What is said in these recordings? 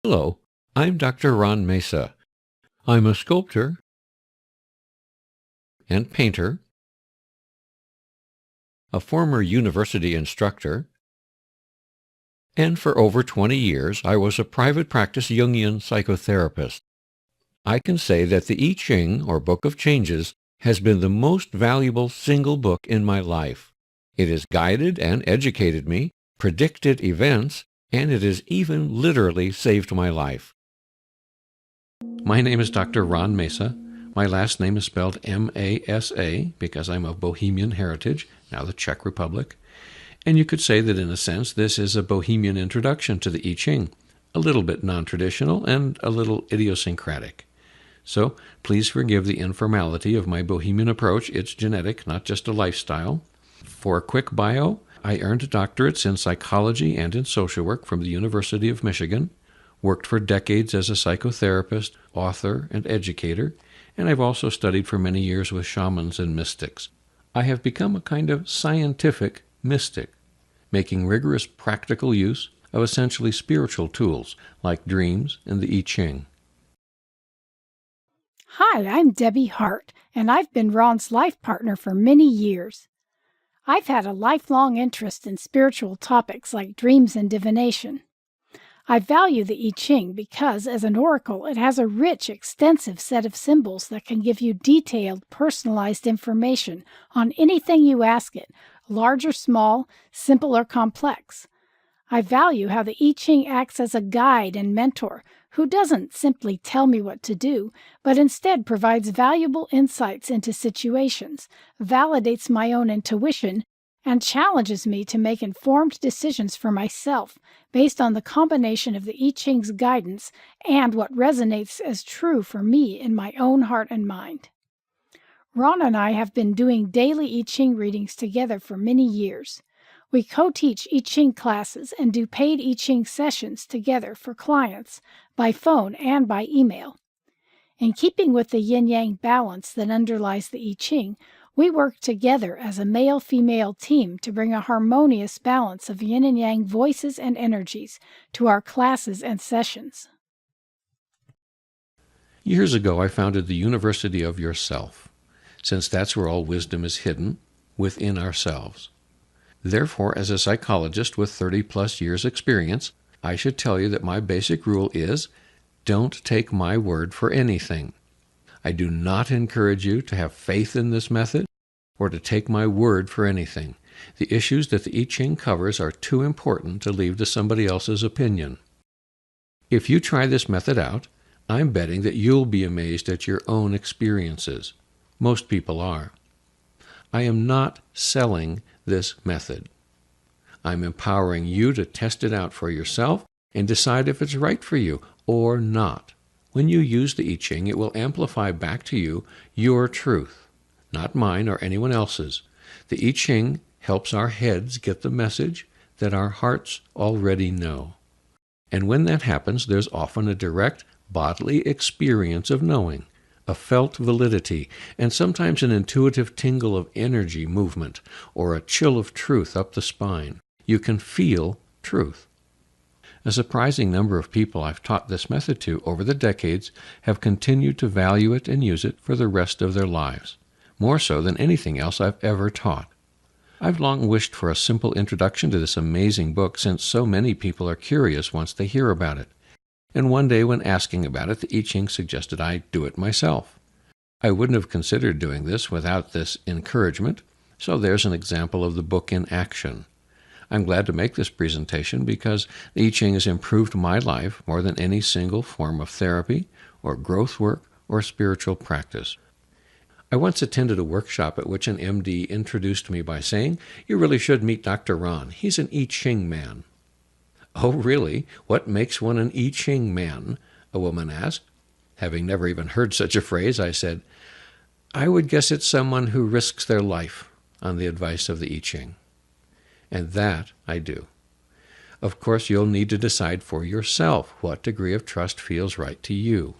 Hello, I'm Dr. Ron Mesa. I'm a sculptor and painter, a former university instructor, and for over 20 years I was a private practice Jungian psychotherapist. I can say that the I Ching, or Book of Changes, has been the most valuable single book in my life. It has guided and educated me, predicted events, and it has even literally saved my life. My name is Dr. Ron Mesa. My last name is spelled M-A-S-A because I'm of Bohemian heritage, now the Czech Republic. And you could say that in a sense this is a Bohemian introduction to the I Ching, a little bit non-traditional and a little idiosyncratic. So please forgive the informality of my Bohemian approach. It's genetic, not just a lifestyle. For a quick bio, I earned doctorates in psychology and in social work from the University of Michigan, worked for decades as a psychotherapist, author, and educator, and I've also studied for many years with shamans and mystics. I have become a kind of scientific mystic, making rigorous practical use of essentially spiritual tools like dreams and the I Ching. Hi, I'm Debbie Hart, and I've been Ron's life partner for many years. I've had a lifelong interest in spiritual topics like dreams and divination. I value the I Ching because, as an oracle, it has a rich, extensive set of symbols that can give you detailed, personalized information on anything you ask it, large or small, simple or complex. I value how the I Ching acts as a guide and mentor who doesn't simply tell me what to do, but instead provides valuable insights into situations, validates my own intuition, and challenges me to make informed decisions for myself based on the combination of the I Ching's guidance and what resonates as true for me in my own heart and mind. Ron and I have been doing daily I Ching readings together for many years. We co-teach I Ching classes and do paid I Ching sessions together for clients by phone and by email. In keeping with the yin-yang balance that underlies the I Ching, we work together as a male-female team to bring a harmonious balance of yin and yang voices and energies to our classes and sessions. Years ago, I founded the University of Yourself, since that's where all wisdom is hidden, within ourselves. Therefore, as a psychologist with 30-plus years experience, I should tell you that my basic rule is, don't take my word for anything. I do not encourage you to have faith in this method or to take my word for anything. The issues that the I Ching covers are too important to leave to somebody else's opinion. If you try this method out, I'm betting that you'll be amazed at your own experiences. Most people are. I am not selling this method. I'm empowering you to test it out for yourself and decide if it's right for you or not. When you use the I Ching, it will amplify back to you your truth, not mine or anyone else's. The I Ching helps our heads get the message that our hearts already know. And when that happens, there's often a direct bodily experience of knowing, a felt validity, and sometimes an intuitive tingle of energy movement or a chill of truth up the spine. You can feel truth. A surprising number of people I've taught this method to over the decades have continued to value it and use it for the rest of their lives, more so than anything else I've ever taught. I've long wished for a simple introduction to this amazing book since so many people are curious once they hear about it. And one day when asking about it, the I Ching suggested I do it myself. I wouldn't have considered doing this without this encouragement, so there's an example of the book in action. I'm glad to make this presentation because the I Ching has improved my life more than any single form of therapy or growth work or spiritual practice. I once attended a workshop at which an MD introduced me by saying, "You really should meet Dr. Ron. He's an I Ching man." "Oh, really? What makes one an I Ching man?" a woman asked. Having never even heard such a phrase, I said, "I would guess it's someone who risks their life on the advice of the I Ching." And that I do. Of course, you'll need to decide for yourself what degree of trust feels right to you.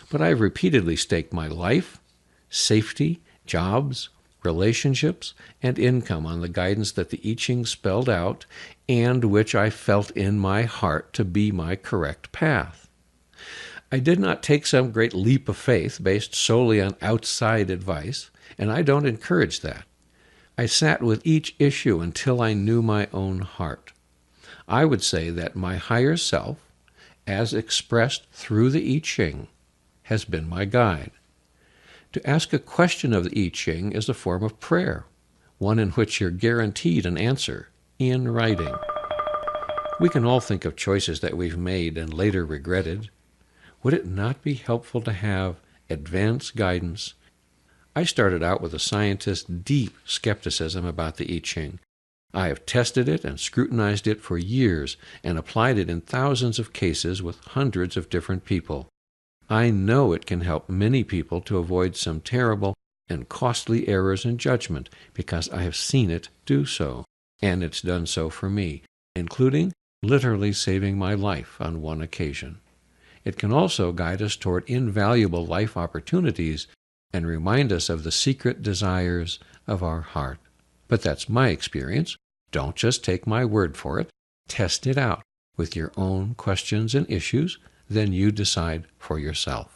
But I've repeatedly staked my life, safety, jobs, relationships, and income on the guidance that the I Ching spelled out and which I felt in my heart to be my correct path. I did not take some great leap of faith based solely on outside advice, and I don't encourage that. I sat with each issue until I knew my own heart. I would say that my higher self, as expressed through the I Ching, has been my guide. To ask a question of the I Ching is a form of prayer, one in which you're guaranteed an answer in writing. We can all think of choices that we've made and later regretted. Would it not be helpful to have advance guidance? I started out with a scientist's deep skepticism about the I Ching. I have tested it and scrutinized it for years and applied it in thousands of cases with hundreds of different people. I know it can help many people to avoid some terrible and costly errors in judgment because I have seen it do so, and it's done so for me, including literally saving my life on one occasion. It can also guide us toward invaluable life opportunities and remind us of the secret desires of our heart. But that's my experience. Don't just take my word for it. Test it out with your own questions and issues. Then you decide for yourself.